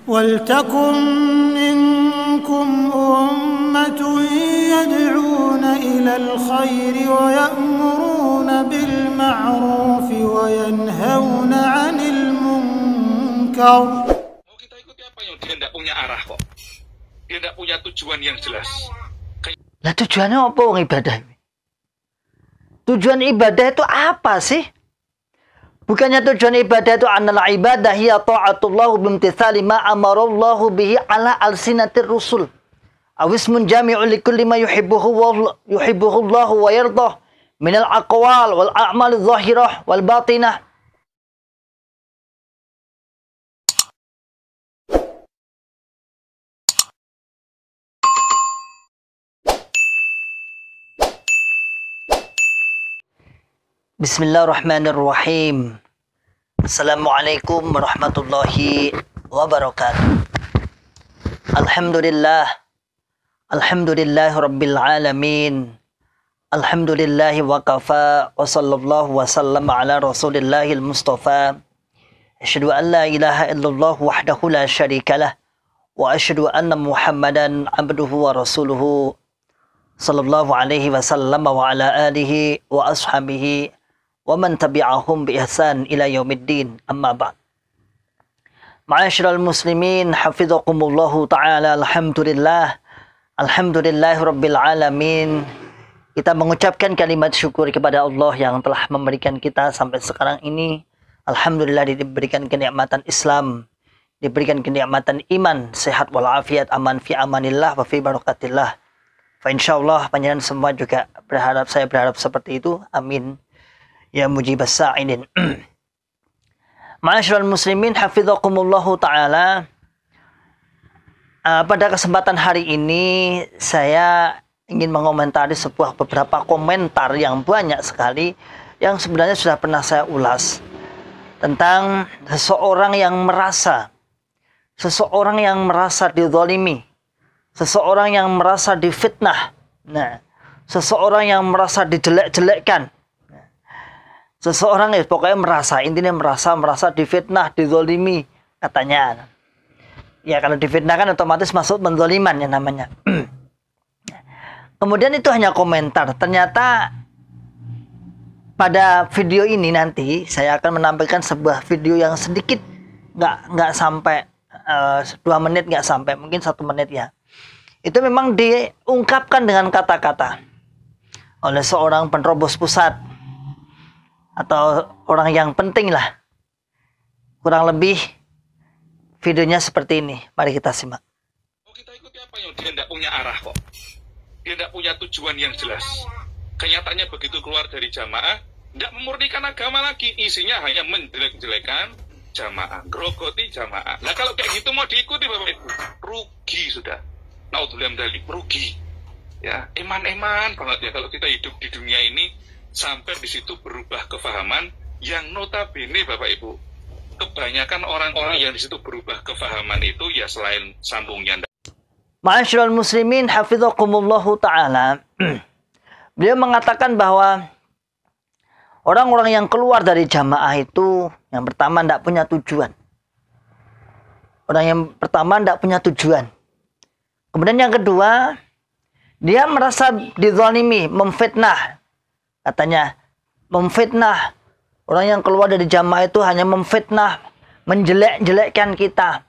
وَلْتَكُنْ مِنْكُمْ أُمَّةٌ يَدْعُونَ إِلَى الْخَيْرِ وَيَأْمُرُونَ بِالْمَعْرُوفِ وَيَنْهَوْنَ عَنِ الْمُنْكَرِ. Mau kita ikuti apa yang dia tidak punya arah kok. Dia tidak punya tujuan yang jelas. Lah tujuannya apa wong ibadah? Tujuan ibadah itu apa sih? Bukannya tujuan ibadah itu annal ibadah hiya ta'atullah bimtithali ma amarallahu bihi ala alsinatir rusul. Awismun jami'un likulli ma yuhibbuhu Allah wa yardah minal aqwal wal a'mal adh-dhahirah wal batinah. Bismillahirrahmanirrahim. Assalamualaikum warahmatullahi wabarakatuh. Alhamdulillah. Alhamdulillahi rabbil alamin. Alhamdulillahi wa kafa. Wa sallallahu wa sallama ala rasulillahil mustafa. Asyhadu an la ilaha illallah wahdahu la syarikalah. Wa asyhadu anna muhammadan abduhu wa rasuluhu. Sallallahu alaihi wasallam wa ala alihi wa ashabihi wa man tabi'ahum bi ihsan ila yaumiddin, amma ba'd. Ma'asyiral muslimin hafizakumullahu ta'ala, alhamdulillahi rabbil alamin. Kita mengucapkan kalimat syukur kepada Allah yang telah memberikan kita sampai sekarang ini. Alhamdulillah diberikan kenikmatan Islam, diberikan kenikmatan iman, sehat walafiat, aman fi amanillah wa fi barakatillah. Fa insyaallah panjenengan semua juga saya berharap seperti itu. Amin ya mujibas sa'idin. Ma'asyiral muslimin hafizakumullahu ta'ala. Pada kesempatan hari ini saya ingin mengomentari beberapa komentar yang banyak sekali yang sebenarnya sudah pernah saya ulas tentang seseorang yang merasa dizalimi, seseorang yang merasa difitnah, seseorang yang merasa dijelek-jelekkan. Seseorang pokoknya intinya merasa difitnah, dizalimi katanya. Ya kalau difitnah kan otomatis masuk menzaliman ya namanya. Kemudian itu hanya komentar. Ternyata pada video ini nanti saya akan menampilkan sebuah video yang sedikit nggak sampai 2 menit, nggak sampai mungkin 1 menit ya. Itu memang diungkapkan dengan kata-kata oleh seorang penerobos pusat atau orang yang penting lah. Kurang lebih videonya seperti ini. Mari kita simak. Mau kita ikuti apa yang dia tidak punya arah kok. Dia tidak punya tujuan yang jelas. Kenyataannya begitu keluar dari jamaah, tidak memurnikan agama lagi. Isinya hanya menjelek-jelekan jamaah, grogoti jamaah. Nah kalau kayak gitu mau diikuti Bapak Ibu, rugi sudah. Naudzubillah dzalik, rugi. Ya, eman-eman banget ya kalau kita hidup di dunia ini. Sampai di situ berubah kefahaman yang notabene Bapak Ibu, kebanyakan orang-orang yang di situ berubah kefahaman itu ya selain sambungnya. Ma'asyiral muslimin hafizakumullahu ta'ala. Beliau mengatakan bahwa orang-orang yang keluar dari jamaah itu yang pertama tidak punya tujuan. Orang yang pertama tidak punya tujuan. Kemudian yang kedua, dia merasa dizalimi, memfitnah. Katanya memfitnah. Orang yang keluar dari jamaah itu hanya memfitnah, menjelek-jelekkan kita.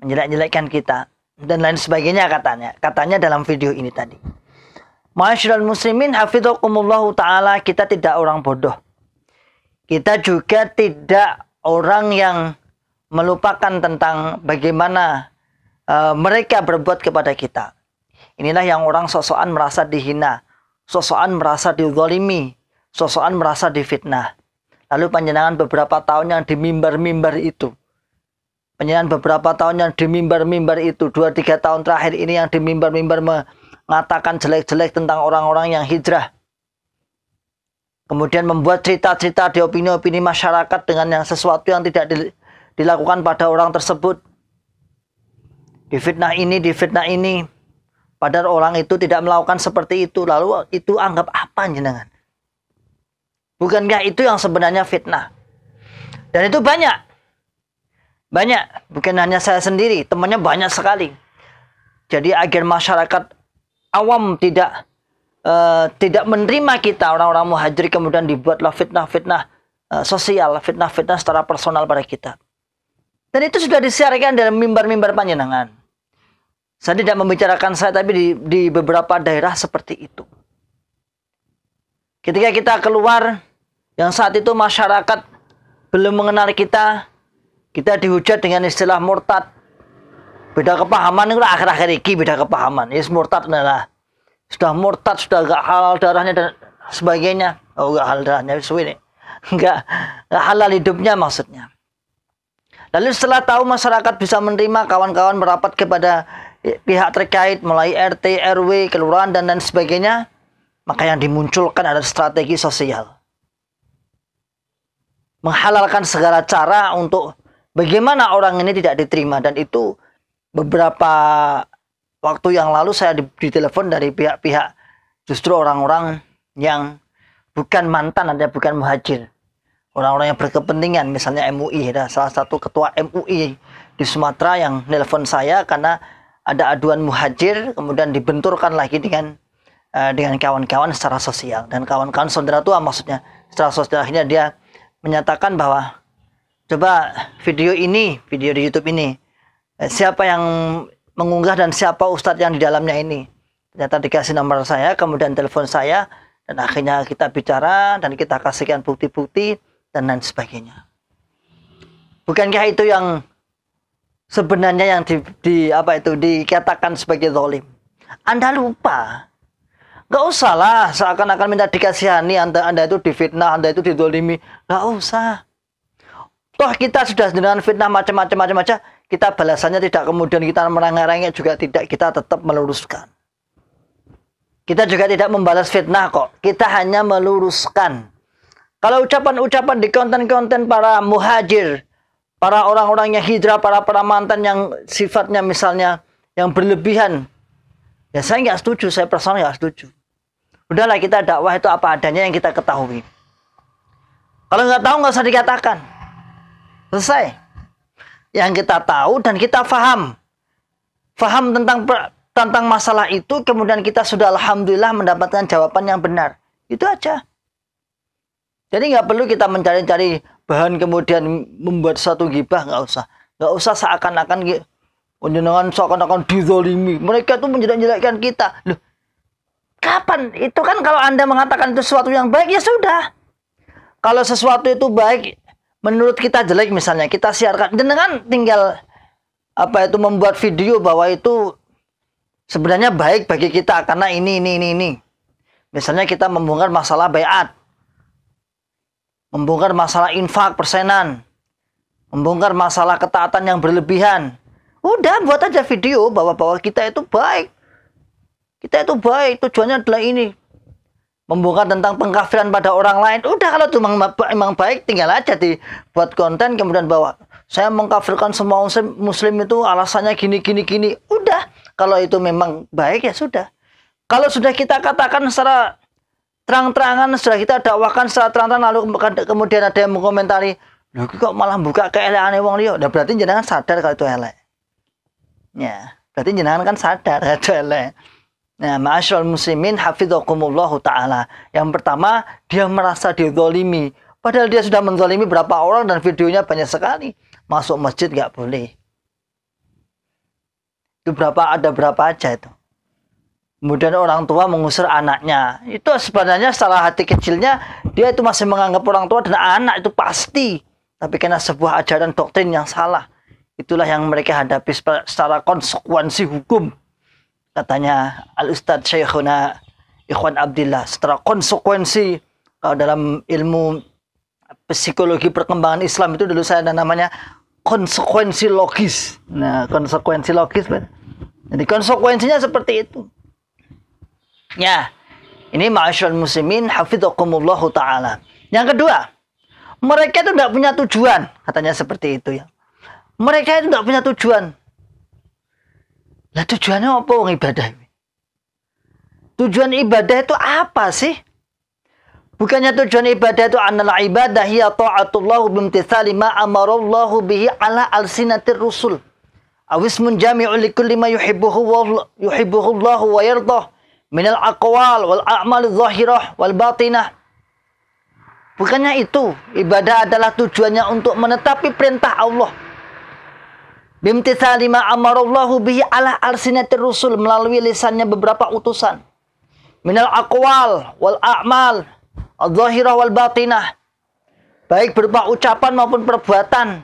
Menjelek-jelekkan kita. Dan lain sebagainya katanya. Katanya dalam video ini tadi. Ma'asyiral muslimin hafizakumullahu ta'ala, kita tidak orang bodoh. Kita juga tidak orang yang melupakan tentang bagaimana mereka berbuat kepada kita. Inilah yang orang sosokan merasa dihina. Sosokan merasa dizalimi, sosokan merasa difitnah. Lalu panjenengan beberapa tahun yang di mimbar-mimbar itu. Panjenengan beberapa tahun yang di mimbar-mimbar itu, 2-3 tahun terakhir ini yang di mimbar-mimbar mengatakan jelek-jelek tentang orang-orang yang hijrah. Kemudian membuat cerita-cerita di opini-opini masyarakat dengan yang sesuatu yang tidak dilakukan pada orang tersebut. Difitnah ini, difitnah ini. Padahal orang itu tidak melakukan seperti itu. Lalu itu anggap apa jenengan? Bukankah itu yang sebenarnya fitnah? Dan itu banyak. Banyak, bukan hanya saya sendiri, temannya banyak sekali. Jadi agar masyarakat awam tidak menerima kita orang-orang muhajir, kemudian dibuatlah fitnah-fitnah sosial, fitnah-fitnah secara personal pada kita. Dan itu sudah disiarkan dalam mimbar-mimbar panjenengan. Saya tidak membicarakan saya, tapi di beberapa daerah seperti itu. Ketika kita keluar, yang saat itu masyarakat belum mengenal kita dihujat dengan istilah murtad. Beda kepahaman itu akhir-akhir ini beda kepahaman. Yes, murtad adalah sudah murtad, sudah gak halal darahnya dan sebagainya. Oh, gak halal darahnya, suwi nih. Gak halal hidupnya maksudnya. Lalu setelah tahu masyarakat bisa menerima, kawan-kawan merapat kepada pihak terkait mulai RT, RW, kelurahan dan lain sebagainya, maka yang dimunculkan adalah strategi sosial. Menghalalkan segala cara untuk bagaimana orang ini tidak diterima. Dan itu beberapa waktu yang lalu saya ditelepon dari pihak-pihak justru orang-orang yang bukan mantan, ada bukan muhajir. Orang-orang yang berkepentingan, misalnya MUI, ada salah satu ketua MUI di Sumatera yang nelpon saya karena ada aduan muhajir, kemudian dibenturkan lagi dengan kawan-kawan secara sosial. Dan kawan-kawan saudara tua maksudnya secara sosial, akhirnya dia menyatakan bahwa coba video di YouTube ini, siapa yang mengunggah dan siapa ustadz yang di dalamnya ini. Ternyata dikasih nomor saya, kemudian telepon saya, dan akhirnya kita bicara dan kita kasihkan bukti-bukti dan lain sebagainya. Bukankah itu yang sebenarnya yang dikatakan sebagai zalim? Anda lupa. Gak usah lah seakan-akan minta dikasihani, anda itu difitnah, anda itu dizalimi. Gak usah. Toh kita sudah dengan fitnah macam-macam aja, kita balasannya tidak kemudian kita merengek-rengek juga tidak, kita tetap meluruskan. Kita juga tidak membalas fitnah kok, kita hanya meluruskan. Kalau ucapan-ucapan di konten-konten para muhajir, para orang-orang yang hijrah, para mantan yang sifatnya misalnya yang berlebihan, ya saya nggak setuju, saya personal nggak setuju. Udahlah, kita dakwah itu apa adanya yang kita ketahui. Kalau nggak tahu nggak usah dikatakan. Selesai. Yang kita tahu dan kita paham tentang masalah itu, kemudian kita sudah alhamdulillah mendapatkan jawaban yang benar. Itu aja. Jadi nggak perlu kita mencari-cari bahan kemudian membuat satu gibah, nggak usah. Nggak usah seakan-akan dizalimi. Mereka tuh menjelek-jelekkan kita. Loh, kapan? Itu kan kalau Anda mengatakan itu sesuatu yang baik, ya sudah. Kalau sesuatu itu baik, menurut kita jelek misalnya, kita siarkan. Dengan tinggal membuat video bahwa itu sebenarnya baik bagi kita karena ini. Misalnya kita membongkar masalah baiat, membongkar masalah infak persenan, membongkar masalah ketaatan yang berlebihan. Udah, buat aja video bahwa kita itu baik. Kita itu baik, tujuannya adalah ini. Membongkar tentang pengkafiran pada orang lain. Udah, kalau itu memang baik, tinggal aja dibuat konten, kemudian bawa. Saya mengkafirkan semua muslim itu alasannya gini. Udah, kalau itu memang baik, ya sudah. Kalau sudah kita katakan secara terang-terangan, sudah kita dakwakan secara terang-terangan, lalu kemudian ada yang mengomentari, loh kok malah buka keelekan wong liya. Nah, berarti jenengan sadar kalau itu elek. Ya, berarti jenengan kan sadar kalau itu elek. Nah, ma'asyiral muslimin hafizakumullahu ta'ala. Yang pertama, dia merasa dizalimi. Padahal dia sudah menzalimi berapa orang dan videonya banyak sekali. Masuk masjid nggak boleh. Itu ada berapa aja itu. Kemudian orang tua mengusir anaknya. Itu sebenarnya secara hati kecilnya, dia itu masih menganggap orang tua dan anak itu pasti. Tapi karena sebuah ajaran doktrin yang salah. Itulah yang mereka hadapi secara konsekuensi hukum. Katanya Al-Ustadz Syekhuna Ikhwan Abdillah, setelah konsekuensi dalam ilmu psikologi perkembangan Islam itu dulu saya ada namanya konsekuensi logis. Nah, konsekuensi logis. Jadi konsekuensinya seperti itu. Ya, ini ma'asyiral muslimin hafizakumullahu ta'ala. Yang kedua, mereka itu tidak punya tujuan. Katanya seperti itu ya. Mereka itu tidak punya tujuan. Lah tujuannya apa wong ibadah? Tujuan ibadah itu apa sih? Bukannya tujuan ibadah itu annal ibadah hiya ta'atullah bimtithali ma amarallahu bihi ala alsinatir rusul. Awismun jami'un likulli ma yuhibbuhu Allah wa yardah minal aqwal wal a'mal adh-dhahirah wal batinah. Bukannya itu, ibadah adalah tujuannya untuk menetapi perintah Allah. Bimtithali ma amarallahu bihi ala alsinatir rusul, melalui lisannya beberapa utusan. Minal aqwal wal a'mal adh-dhahirah wal batinah, baik berupa ucapan maupun perbuatan,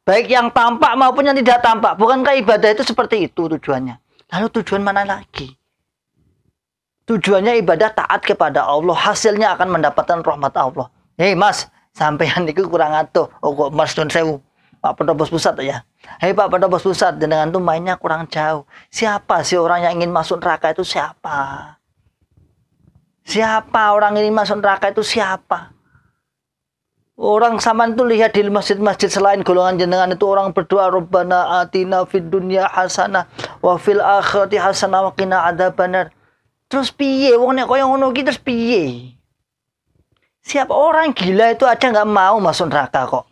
baik yang tampak maupun yang tidak tampak. Bukankah ibadah itu seperti itu tujuannya? Lalu tujuan mana lagi? Tujuannya ibadah taat kepada Allah, hasilnya akan mendapatkan rahmat Allah. Hei mas, sampean itu kurang atuh. Oh kok mas Don Sewu, Pak Pendobos Pusat ya. Hei Pak Pendobos Pusat, dengan tuh mainnya kurang jauh. Siapa sih orang yang ingin masuk neraka itu siapa? Siapa orang ini masuk neraka itu siapa? Orang saman itu lihat di masjid-masjid selain golongan jenengan itu orang berdoa Rabbana atina fid dunya hasanah wa fil akhirati hasanah wa qina adzabannar. Terus piye wong nek koyo ngono iki terus piye? Siapa orang gila itu aja nggak mau masuk neraka kok.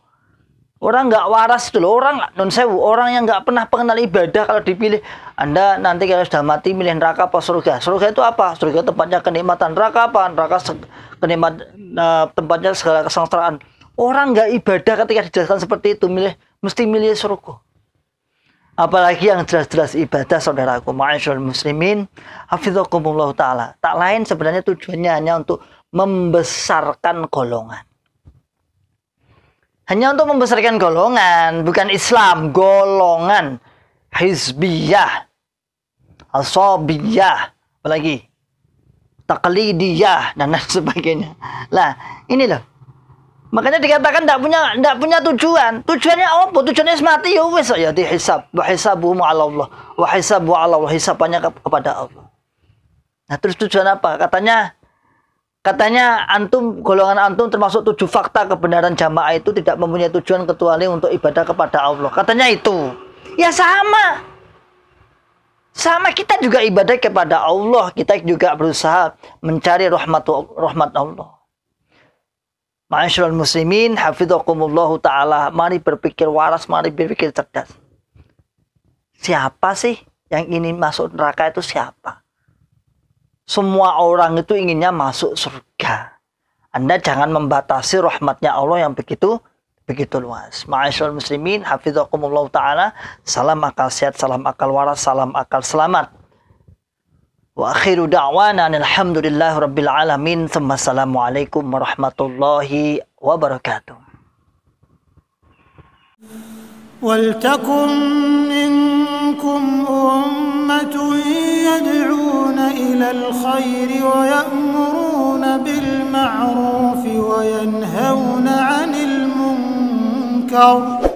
Orang nggak waras itu loh, orang non sewu, orang yang nggak pernah pengenal ibadah kalau dipilih, Anda nanti kalau sudah mati milih neraka apa surga? Surga itu apa? Surga tempatnya kenikmatan. Neraka apa? Neraka tempatnya segala kesengsaraan. Orang nggak ibadah ketika dijelaskan seperti itu mesti milih surga. Apalagi yang jelas-jelas ibadah, saudaraku, ma'asyiral muslimin, hafizakumullah ta'ala. Tak lain sebenarnya tujuannya hanya untuk membesarkan golongan. Hanya untuk membesarkan golongan, bukan Islam, golongan hizbiyah, asabiyah, apalagi taklidiyah dan lain sebagainya. Lah, ini loh. Makanya dikatakan tidak punya tujuan. Tujuannya apa? Tujuannya mati ya wis ya dihisab, wa hisabuhum 'ala Allah, wa hisabu 'ala Allah, hisabannya kepada Allah. Nah, terus tujuan apa? Katanya antum, golongan antum termasuk 7 fakta kebenaran jamaah itu tidak mempunyai tujuan kecuali untuk ibadah kepada Allah. Katanya itu. Ya sama. Sama, kita juga ibadah kepada Allah. Kita juga berusaha mencari rahmat Allah. Ma'asyiral muslimin, hafizakumullah ta'ala. Mari berpikir waras, mari berpikir cerdas. Siapa sih yang ingin masuk neraka itu siapa? Semua orang itu inginnya masuk surga. Anda jangan membatasi rahmatnya Allah yang begitu luas. Ma'asyiral muslimin, hafizakumullah ta'ala. Salam akal sehat, salam akal waras, salam akal selamat. Wa akhiru da'wana alhamdulillahi rabbil alamin. Assalamualaikum warahmatullahi wabarakatuh. وَلْتَكُنْ مِنْكُمْ أُمَّةٌ يَدْعُونَ إِلَى الْخَيْرِ وَيَأْمُرُونَ بِالْمَعْرُوفِ وَيَنْهَوْنَ عَنِ الْمُنْكَرِ